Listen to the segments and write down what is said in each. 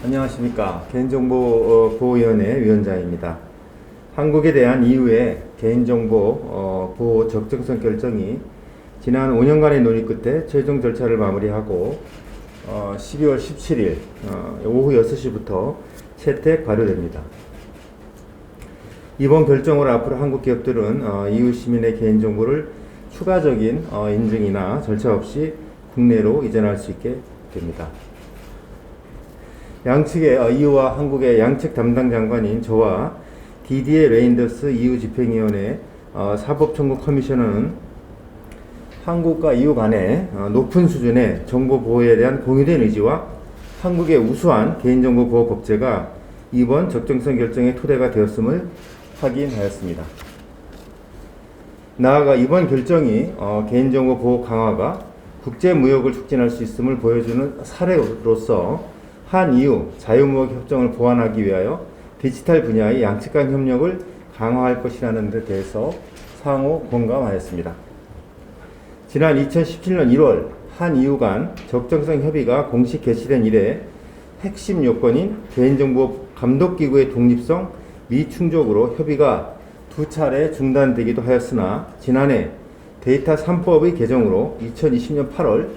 안녕하십니까. 개인정보 보호위원회위원장입니다. 한국에 대한 EU의 개인정보 보호 적정성 결정이 지난 5년간의 논의 끝에 최종 절차를 마무리하고 12월 17일 오후 6시부터 채택 발효됩니다. 이번 결정으로 앞으로 한국 기업들은 EU 시민의 개인정보를 추가적인 인증이나 절차 없이 국내로 이전할 수 있게 됩니다. 양측의 EU와 한국의 양측 담당 장관인 저와 디디에 레인더스 EU 집행위원회 사법청구 커미셔너는 한국과 EU 간의 높은 수준의 정보 보호에 대한 공유된 의지와 한국의 우수한 개인정보 보호 법제가 이번 적정성 결정의 토대가 되었음을 확인하였습니다. 나아가 이번 결정이 개인정보 보호 강화가 국제무역을 촉진할 수 있음을 보여주는 사례로서 한-EU 자유무역 협정을 보완하기 위하여 디지털 분야의 양측 간 협력을 강화할 것이라는 데 대해서 상호 공감하였습니다. 지난 2017년 1월 한-EU 간 적정성 협의가 공식 개시된 이래 핵심 요건인 개인정보 감독기구의 독립성 미충족으로 협의가 두 차례 중단되기도 하였으나 지난해 데이터 3법의 개정으로 2020년 8월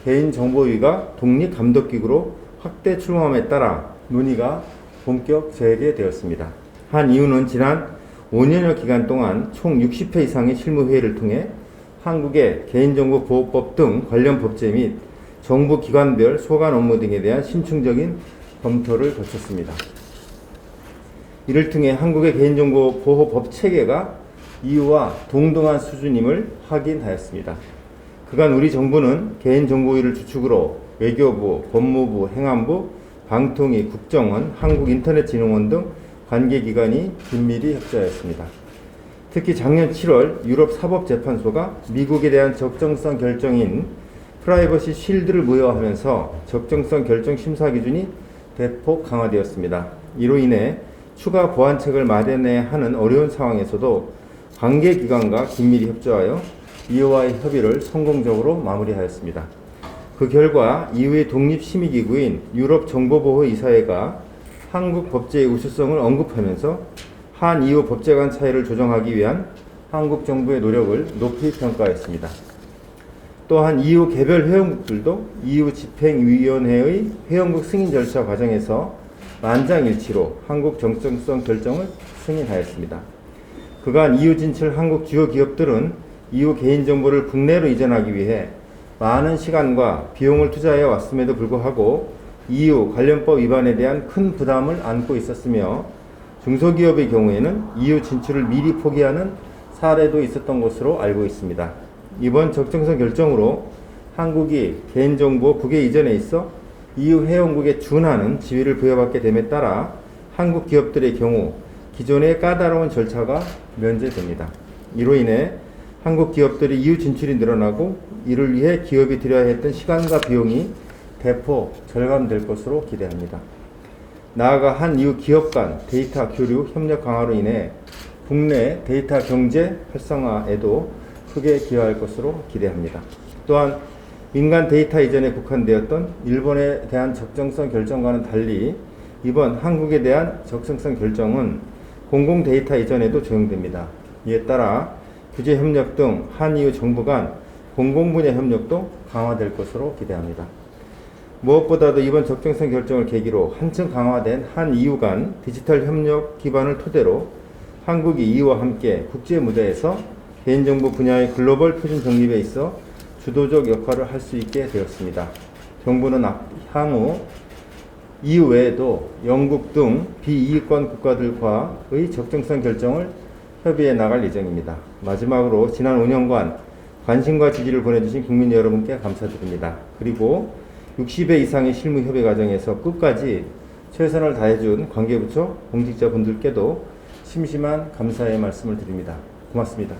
개인정보위가 독립감독기구로 확대 출범함에 따라 논의가 본격 재개되었습니다. 한 EU는 지난 5년여 기간 동안 총 60회 이상의 실무회의를 통해 한국의 개인정보보호법 등 관련 법제 및 정부기관별 소관 업무 등에 대한 신중적인 검토를 거쳤습니다. 이를 통해 한국의 개인정보보호법 체계가 EU와 동등한 수준임을 확인하였습니다. 그간 우리 정부는 개인정보위를 주축으로 외교부, 법무부, 행안부, 방통위, 국정원, 한국인터넷진흥원 등 관계기관이 긴밀히 협조하였습니다. 특히 작년 7월 유럽 사법재판소가 미국에 대한 적정성 결정인 프라이버시 쉴드를 무효화하면서 적정성 결정 심사 기준이 대폭 강화되었습니다. 이로 인해 추가 보완책을 마련해야 하는 어려운 상황에서도 관계기관과 긴밀히 협조하여 EU와의 협의를 성공적으로 마무리하였습니다. 그 결과 EU의 독립심의기구인 유럽정보보호이사회가 한국 법제의 우수성을 언급하면서 한 EU 법제 간 차이를 조정하기 위한 한국 정부의 노력을 높이 평가했습니다. 또한 EU 개별 회원국들도 EU 집행위원회의 회원국 승인 절차 과정에서 만장일치로 한국 적정성 결정을 승인하였습니다. 그간 EU 진출 한국 주요 기업들은 EU 개인정보를 국내로 이전하기 위해 많은 시간과 비용을 투자해 왔음에도 불구하고 EU 관련법 위반에 대한 큰 부담을 안고 있었으며 중소기업의 경우에는 EU 진출을 미리 포기하는 사례도 있었던 것으로 알고 있습니다. 이번 적정성 결정으로 한국이 개인정보 국외 이전에 있어 EU 회원국에 준하는 지위를 부여받게 됨에 따라 한국 기업들의 경우 기존의 까다로운 절차가 면제됩니다. 이로 인해 한국 기업들의 EU 진출이 늘어나고 이를 위해 기업이 들여야 했던 시간과 비용이 대폭 절감될 것으로 기대합니다. 나아가 한 EU 기업 간 데이터 교류 협력 강화로 인해 국내 데이터 경제 활성화에도 크게 기여할 것으로 기대합니다. 또한 민간 데이터 이전에 국한되었던 일본에 대한 적정성 결정과는 달리 이번 한국에 대한 적정성 결정은 공공 데이터 이전에도 적용됩니다. 이에 따라 규제 협력 등 한 EU 정부 간 공공 분야 협력도 강화될 것으로 기대합니다. 무엇보다도 이번 적정성 결정을 계기로 한층 강화된 한 EU 간 디지털 협력 기반을 토대로 한국이 EU와 함께 국제 무대에서 개인정보 분야의 글로벌 표준 정립에 있어 주도적 역할을 할 수 있게 되었습니다. 정부는 향후 EU 외에도 영국 등 비이익권 국가들과의 적정성 결정을 협의해 나갈 예정입니다. 마지막으로 지난 5년간 관심과 지지를 보내주신 국민 여러분께 감사드립니다. 그리고 60회 이상의 실무 협의 과정에서 끝까지 최선을 다해준 관계부처 공직자분들께도 심심한 감사의 말씀을 드립니다. 고맙습니다.